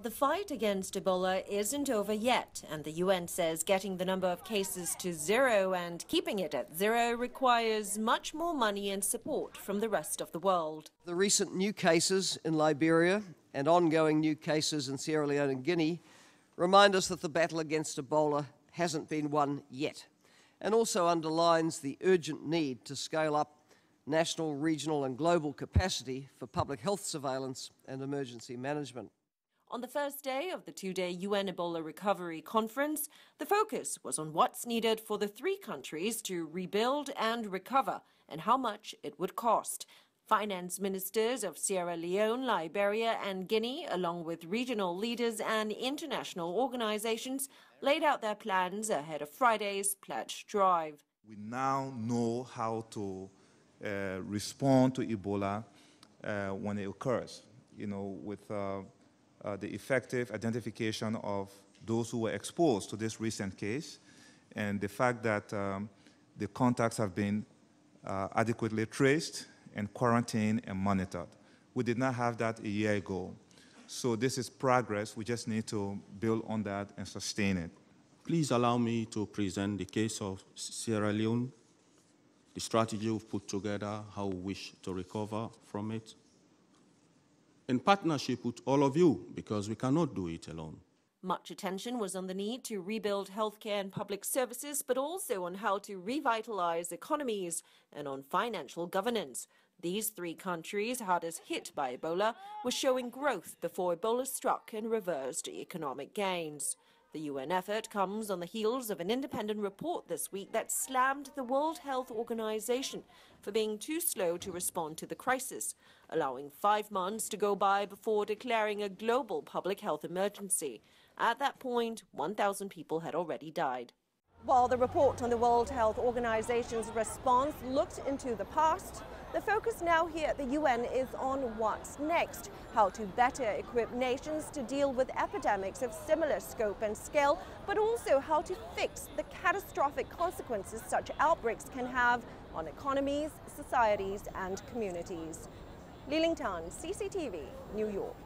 But the fight against Ebola isn't over yet, and the UN says getting the number of cases to zero and keeping it at zero requires much more money and support from the rest of the world. The recent new cases in Liberia and ongoing new cases in Sierra Leone and Guinea remind us that the battle against Ebola hasn't been won yet, and also underlines the urgent need to scale up national, regional and global capacity for public health surveillance and emergency management. On the first day of the two-day UN Ebola Recovery Conference, the focus was on what's needed for the three countries to rebuild and recover and how much it would cost. Finance ministers of Sierra Leone, Liberia and Guinea, along with regional leaders and international organizations, laid out their plans ahead of Friday's pledge drive. We now know how to respond to Ebola when it occurs, with the effective identification of those who were exposed to this recent case, and the fact that the contacts have been adequately traced and quarantined and monitored. We did not have that a year ago. So this is progress. We just need to build on that and sustain it. Please allow me to present the case of Sierra Leone, the strategy we've put together, how we wish to recover from it, in partnership with all of you, because we cannot do it alone. Much attention was on the need to rebuild healthcare and public services, but also on how to revitalize economies and on financial governance. These three countries, hardest hit by Ebola, were showing growth before Ebola struck and reversed economic gains. The UN effort comes on the heels of an independent report this week that slammed the World Health Organization for being too slow to respond to the crisis, allowing 5 months to go by before declaring a global public health emergency. At that point, 1,000 people had already died. While the report on the World Health Organization's response looked into the past, the focus now here at the UN is on what's next, how to better equip nations to deal with epidemics of similar scope and scale, but also how to fix the catastrophic consequences such outbreaks can have on economies, societies and communities. Liling, CCTV, New York.